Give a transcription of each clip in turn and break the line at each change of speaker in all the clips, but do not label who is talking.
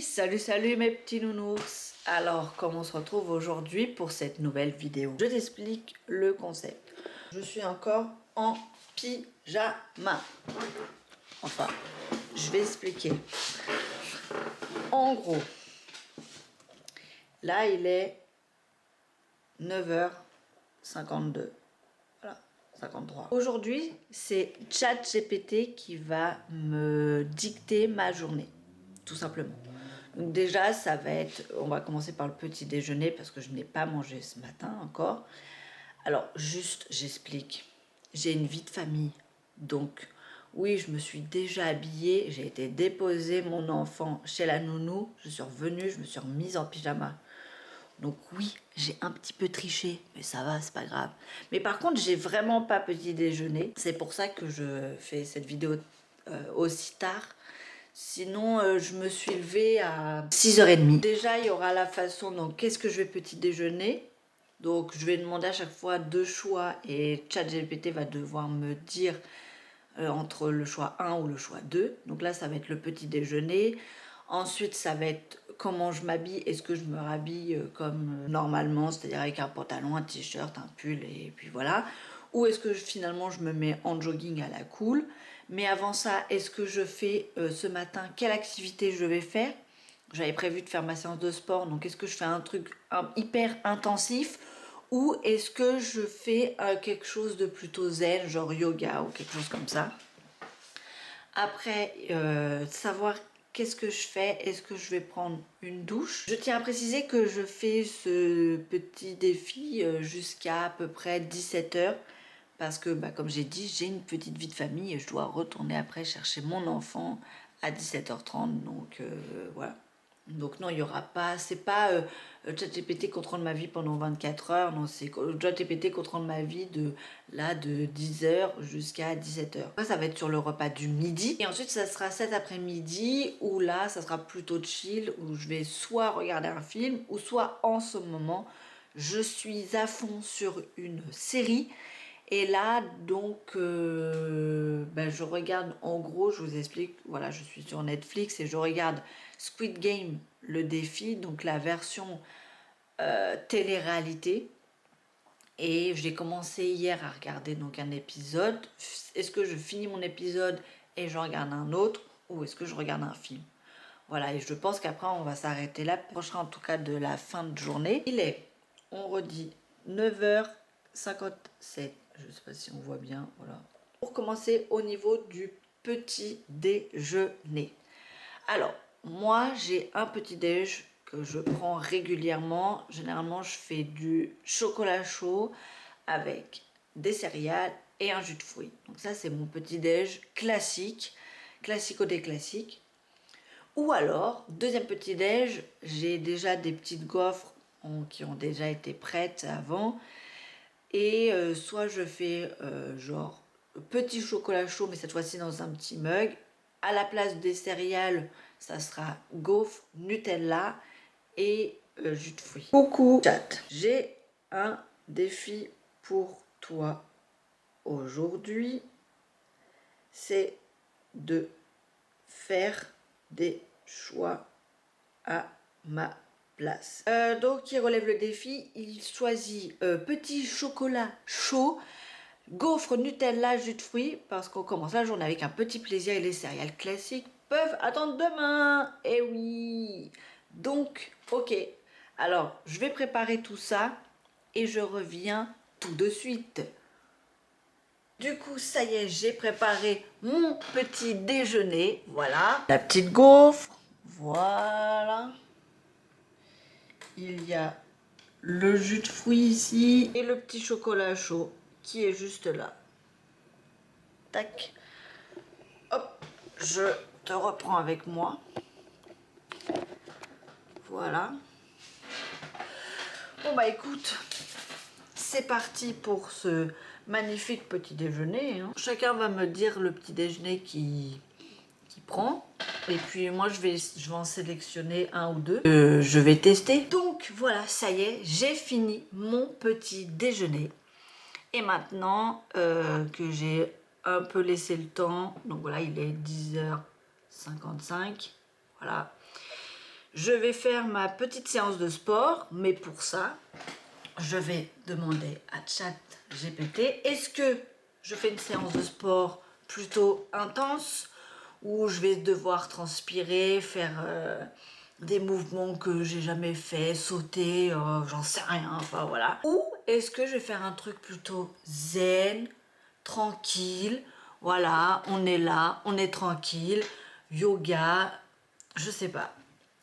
Salut mes petits nounours. Alors comment on se retrouve aujourd'hui pour cette nouvelle vidéo? Je t'explique le concept. Je suis encore en pyjama. Enfin, je vais expliquer. En gros, là il est 9h52. Voilà, 53. Aujourd'hui, c'est ChatGPT qui va me dicter ma journée, tout simplement. Donc déjà, ça va être, on va commencer par le petit déjeuner parce que je n'ai pas mangé ce matin encore. Alors juste, j'explique. J'ai une vie de famille. Donc oui, je me suis déjà habillée. J'ai été déposer mon enfant chez la nounou. Je suis revenue, je me suis remise en pyjama. Donc oui, j'ai un petit peu triché, mais ça va, c'est pas grave. Mais par contre, j'ai vraiment pas petit déjeuner. C'est pour ça que je fais cette vidéo aussi tard. Sinon, je me suis levée à 6h30. Déjà, il y aura la façon, donc qu'est-ce que je vais petit déjeuner? Donc, je vais demander à chaque fois deux choix et ChatGPT va devoir me dire entre le choix 1 ou le choix 2. Donc là, ça va être le petit déjeuner. Ensuite, ça va être comment je m'habille. Est-ce que je me rhabille comme normalement, c'est-à-dire avec un pantalon, un t-shirt, un pull et puis voilà. Ou est-ce que finalement je me mets en jogging à la cool. Mais avant ça, est-ce que je fais ce matin, quelle activité je vais faire? J'avais prévu de faire ma séance de sport, donc est-ce que je fais un truc hyper intensif ou est-ce que je fais quelque chose de plutôt zen, genre yoga ou quelque chose comme ça? Après, savoir qu'est-ce que je fais, est-ce que je vais prendre une douche? Je tiens à préciser que je fais ce petit défi jusqu'à peu près 17h parce que, comme j'ai dit, j'ai une petite vie de famille et je dois retourner après chercher mon enfant à 17h30, donc voilà. Donc non, il n'y aura pas, c'est pas ChatGPT contrôle ma vie pendant 24 heures, non, c'est ChatGPT contrôle ma vie de 10h jusqu'à 17h. Après, ça va être sur le repas du midi. Et ensuite, ça sera cet après-midi où là, ça sera plutôt chill, où je vais soit regarder un film, ou soit en ce moment, je suis à fond sur une série. Et là, donc, je regarde, en gros, je vous explique, voilà, je suis sur Netflix et je regarde Squid Game, le défi, donc la version télé-réalité. Et j'ai commencé hier à regarder donc un épisode. Est-ce que je finis mon épisode et je regarde un autre ou est-ce que je regarde un film? Voilà, et je pense qu'après on va s'arrêter là, prochain en tout cas de la fin de journée. Il est, on redit, 9h57. Je ne sais pas si on voit bien, voilà. Pour commencer au niveau du petit déjeuner. Alors, moi j'ai un petit déj que je prends régulièrement. Généralement, je fais du chocolat chaud avec des céréales et un jus de fruits. Donc ça, c'est mon petit déj classique, classico des classiques. Ou alors, deuxième petit déj, j'ai déjà des petites gaufres qui ont déjà été prêtes avant. Et soit je fais genre petit chocolat chaud, mais cette fois-ci dans un petit mug. À la place des céréales, ça sera gaufres, Nutella et jus de fruits. Coucou chat, j'ai un défi pour toi aujourd'hui. C'est de faire des choix à ma place. Donc il relève le défi, il choisit petit chocolat chaud, gaufre Nutella, jus de fruits, parce qu'on commence la journée avec un petit plaisir et les céréales classiques peuvent attendre demain. Eh oui. Donc, ok. Alors, je vais préparer tout ça et je reviens tout de suite. Du coup, ça y est, j'ai préparé mon petit déjeuner. Voilà. La petite gaufre. Voilà. Il y a le jus de fruits ici et le petit chocolat chaud qui est juste là. Tac. Hop, je te reprends avec moi. Voilà. Bon bah écoute, c'est parti pour ce magnifique petit déjeuner. Hein. Chacun va me dire le petit déjeuner qu'il prend. Et puis moi je vais en sélectionner un ou deux. Je vais tester. Donc voilà, ça y est, j'ai fini mon petit déjeuner. Et maintenant que j'ai un peu laissé le temps, donc voilà, il est 10h55. Voilà. je vais faire ma petite séance de sport, mais pour ça, je vais demander à ChatGPT, est-ce que je fais une séance de sport plutôt intense où je vais devoir transpirer, faire des mouvements que j'ai jamais fait, sauter, j'en sais rien, enfin voilà. Ou est-ce que je vais faire un truc plutôt zen, tranquille, voilà, on est là, on est tranquille, yoga, je sais pas.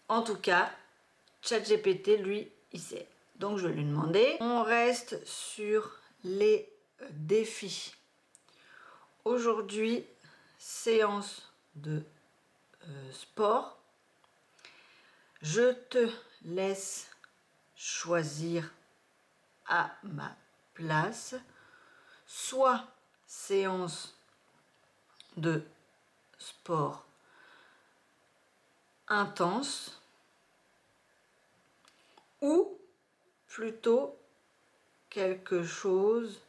En tout cas, ChatGPT, lui, il sait. Donc je vais lui demander. On reste sur les défis. Aujourd'hui, séance de sport. Je te laisse choisir à ma place. Soit séance de sport intense ou plutôt quelque chose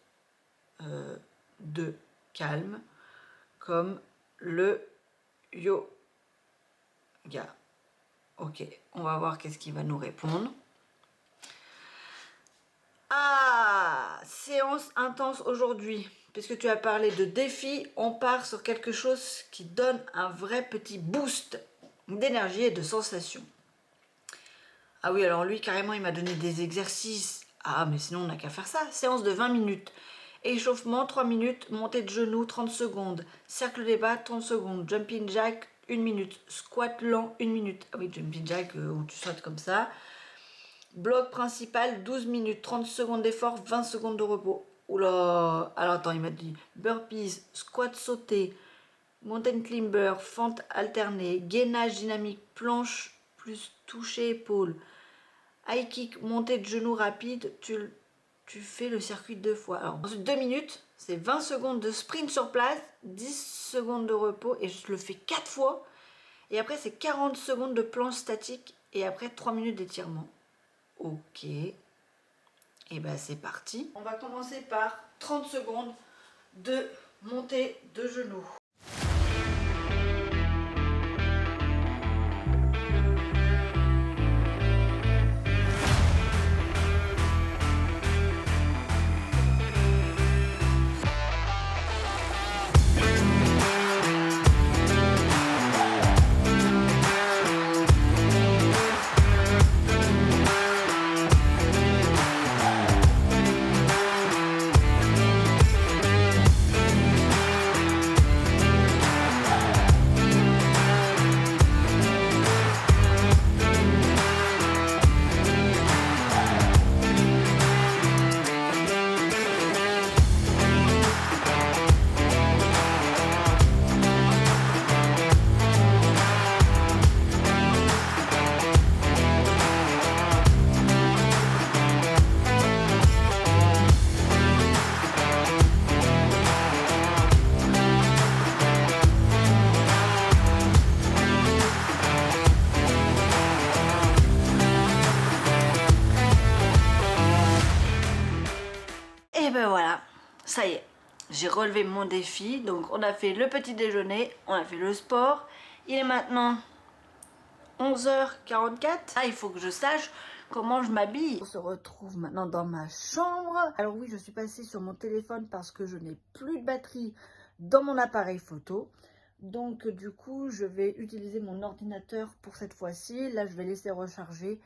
de calme comme le yoga. Ok, on va voir qu'est-ce qu'il va nous répondre. Ah, séance intense aujourd'hui. Puisque tu as parlé de défi, on part sur quelque chose qui donne un vrai petit boost d'énergie et de sensation. Ah oui, alors lui, carrément, il m'a donné des exercices. Ah, mais sinon, on n'a qu'à faire ça. Séance de 20 minutes. Échauffement, 3 minutes. Montée de genoux, 30 secondes. Cercle des bas, 30 secondes. Jumping jack, 1 minute. Squat lent, 1 minute. Ah oui, jumping jack, où tu sautes comme ça. Bloc principal, 12 minutes. 30 secondes d'effort, 20 secondes de repos. Oula. Alors, attends, il m'a dit burpees, squat sauté, mountain climber, fente alternée, gainage dynamique, planche plus toucher épaule. High kick, montée de genoux rapide, tu fais le circuit 2 fois. Alors, ensuite 2 minutes, c'est 20 secondes de sprint sur place, 10 secondes de repos et je le fais 4 fois. Et après, c'est 40 secondes de planche statique et après 3 minutes d'étirement. Ok. Et ben c'est parti. On va commencer par 30 secondes de montée de genoux. Et ben voilà, ça y est, j'ai relevé mon défi. Donc on a fait le petit déjeuner, on a fait le sport. Il est maintenant 11h44. Ah, il faut que je sache comment je m'habille. On se retrouve maintenant dans ma chambre. Alors oui, je suis passée sur mon téléphone parce que je n'ai plus de batterie dans mon appareil photo. Donc du coup, je vais utiliser mon ordinateur pour cette fois-ci. Là, je vais laisser recharger.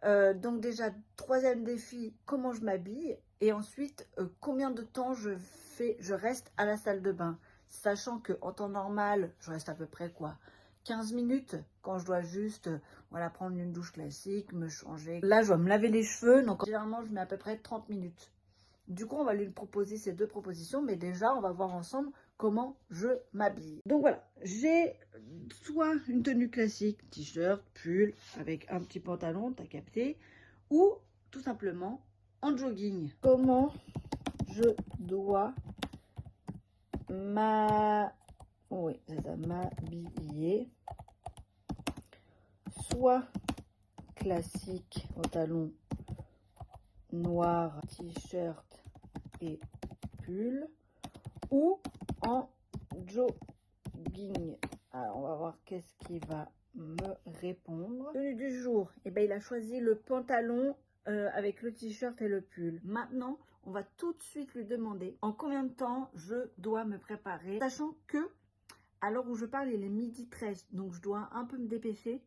Donc déjà, troisième défi, comment je m'habille. Et ensuite, combien de temps je reste à la salle de bain. Sachant qu'en temps normal, je reste à peu près quoi 15 minutes quand je dois juste voilà, prendre une douche classique, me changer. Là, je dois me laver les cheveux, donc généralement, je mets à peu près 30 minutes. Du coup, on va lui proposer ces deux propositions, mais déjà, on va voir ensemble comment je m'habille. Donc voilà, j'ai soit une tenue classique, t-shirt, pull, avec un petit pantalon, t'as capté, ou tout simplement en jogging. Comment je dois m'habiller, soit classique, pantalon noir, t-shirt et pull, ou en jogging. Alors on va voir qu'est-ce qui va me répondre. Tenue du jour, eh ben, il a choisi le pantalon avec le t-shirt et le pull. Maintenant, on va tout de suite lui demander en combien de temps je dois me préparer, sachant que à l'heure où je parle, il est 12h13, donc je dois un peu me dépêcher.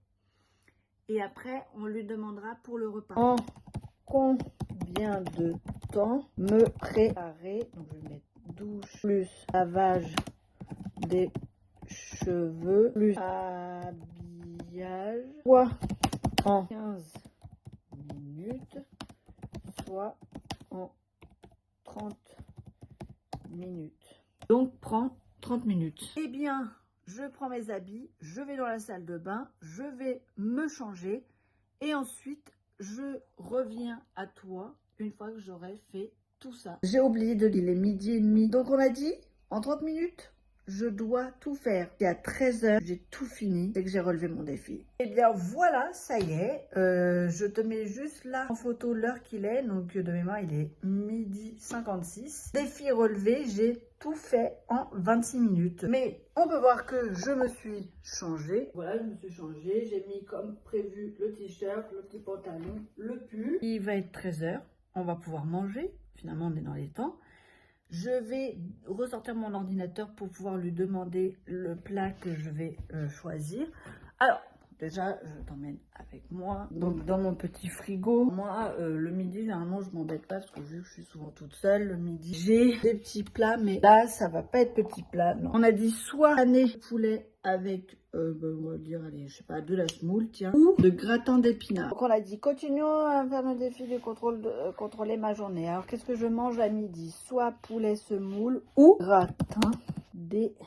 Et après, on lui demandera pour le repas. En combien de temps me préparer? Donc je vais mettre douche plus lavage des cheveux plus habillage, soit en 15 minutes, soit en 30 minutes. Donc prends 30 minutes. Eh bien, je prends mes habits, je vais dans la salle de bain, je vais me changer et ensuite je reviens à toi une fois que j'aurai fait tout ça. J'ai oublié de dire, il est 12h30. Donc on a dit en 30 minutes, je dois tout faire. Et à 13h, j'ai tout fini et que j'ai relevé mon défi. Et bien voilà, ça y est. Je te mets juste là en photo l'heure qu'il est. Donc de mémoire, il est 12h56. Défi relevé, j'ai tout fait en 26 minutes. Mais on peut voir que je me suis changée. Voilà, je me suis changée. J'ai mis comme prévu le t-shirt, le petit pantalon, le pull. Il va être 13h. On va pouvoir manger. Finalement, on est dans les temps. Je vais ressortir mon ordinateur pour pouvoir lui demander le plat que je vais choisir. Alors, déjà, je t'emmène avec moi. Donc, dans mon petit frigo. Moi, le midi, généralement, je m'embête pas parce que vu que je suis souvent toute seule, le midi, j'ai des petits plats. Mais là, ça va pas être petit plat, non. On a dit soit pané poulet avec, on va dire, allez, je sais pas, de la semoule, tiens, ou de gratin d'épinards. Donc, on a dit, continuons à faire le défi de contrôler ma journée. Alors, qu'est-ce que je mange à midi? Soit poulet semoule ou gratin d'épinards.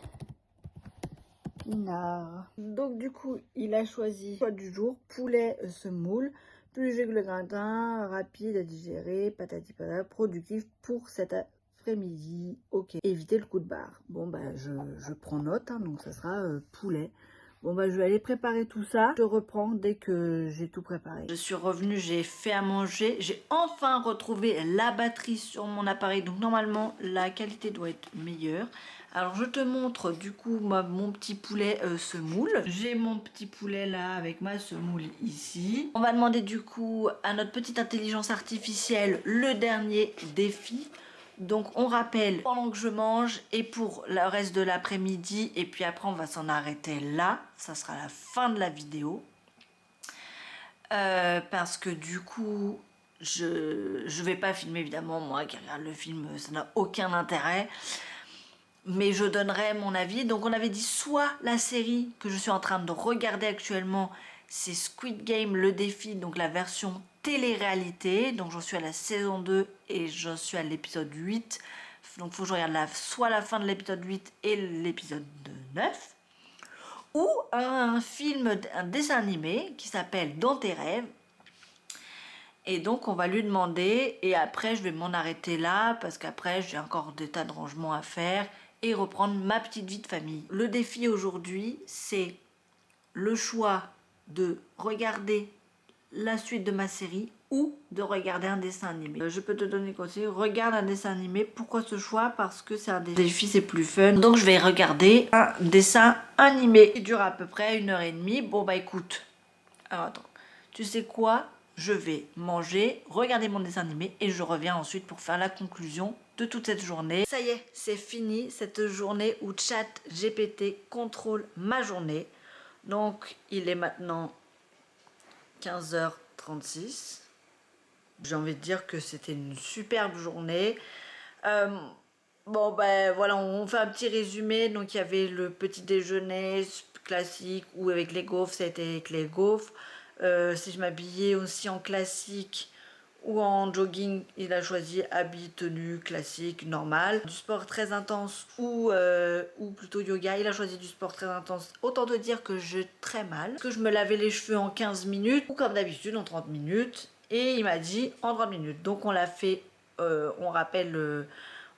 Donc, du coup, il a choisi choix du jour, poulet semoule, plus léger que le gratin, rapide à digérer, patati patata, productif pour cet après-midi. Ok, éviter le coup de barre. Bon, bah, je prends note, hein, donc ça sera poulet. Bon, bah, je vais aller préparer tout ça. Je reprends dès que j'ai tout préparé. Je suis revenue, j'ai fait à manger. J'ai enfin retrouvé la batterie sur mon appareil. Donc, normalement, la qualité doit être meilleure. Alors, je te montre du coup mon petit poulet semoule. J'ai mon petit poulet là avec ma semoule ici. On va demander du coup à notre petite intelligence artificielle le dernier défi. Donc on rappelle pendant que je mange et pour le reste de l'après-midi. Et puis après on va s'en arrêter là. Ça sera la fin de la vidéo. Parce que du coup je vais pas filmer évidemment. Moi qui regarde le film, ça n'a aucun intérêt. Mais je donnerai mon avis. Donc on avait dit soit la série que je suis en train de regarder actuellement, c'est Squid Game, le défi, donc la version télé-réalité. Donc j'en suis à la saison 2 et j'en suis à l'épisode 8. Donc il faut que je regarde soit la fin de l'épisode 8 et l'épisode 9. Ou un film, un dessin animé qui s'appelle Dans tes rêves. Et donc on va lui demander et après je vais m'en arrêter là parce qu'après j'ai encore des tas de rangements à faire et reprendre ma petite vie de famille. Le défi aujourd'hui, c'est le choix de regarder la suite de ma série ou de regarder un dessin animé. Je peux te donner conseil, regarde un dessin animé. Pourquoi ce choix? Parce que c'est un défi, c'est plus fun. Donc je vais regarder un dessin animé qui dure à peu près 1h30. Bon bah écoute, alors attends, tu sais quoi? Je vais manger, regarder mon dessin animé et je reviens ensuite pour faire la conclusion de toute cette journée. Ça y est, c'est fini cette journée où ChatGPT contrôle ma journée. Donc il est maintenant 15h36. J'ai envie de dire que c'était une superbe journée. Bon ben voilà, on fait un petit résumé. Donc il y avait le petit déjeuner classique ou avec les gaufres, c'était avec les gaufres. Si je m'habillais aussi en classique ou en jogging, il a choisi habit, tenue classique, normal. Du sport très intense ou plutôt yoga, il a choisi du sport très intense. Autant te dire que j'ai très mal, que je me lavais les cheveux en 15 minutes ou comme d'habitude en 30 minutes. Et il m'a dit en 30 minutes. Donc on l'a fait, on rappelle,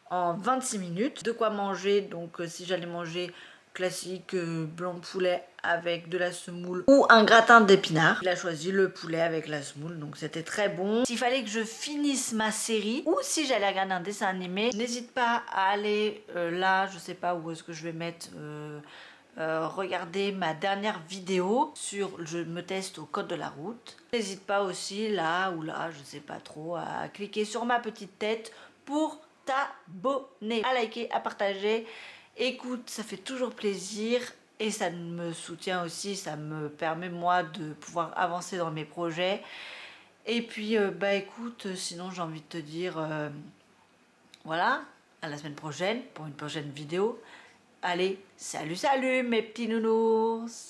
en 26 minutes. De quoi manger, donc si j'allais manger classique blanc de poulet avec de la semoule ou un gratin d'épinards. Il a choisi le poulet avec la semoule, donc c'était très bon. S'il fallait que je finisse ma série ou si j'allais regarder un dessin animé, n'hésite pas à aller là, je sais pas où est-ce que je vais mettre regarder ma dernière vidéo sur je me teste au code de la route. N'hésite pas aussi là ou là, je sais pas trop, à cliquer sur ma petite tête pour t'abonner, à liker, à partager. Écoute, ça fait toujours plaisir et ça me soutient aussi, ça me permet moi de pouvoir avancer dans mes projets. Et puis bah écoute, sinon j'ai envie de te dire voilà, à la semaine prochaine pour une prochaine vidéo. Allez, salut salut mes petits nounours!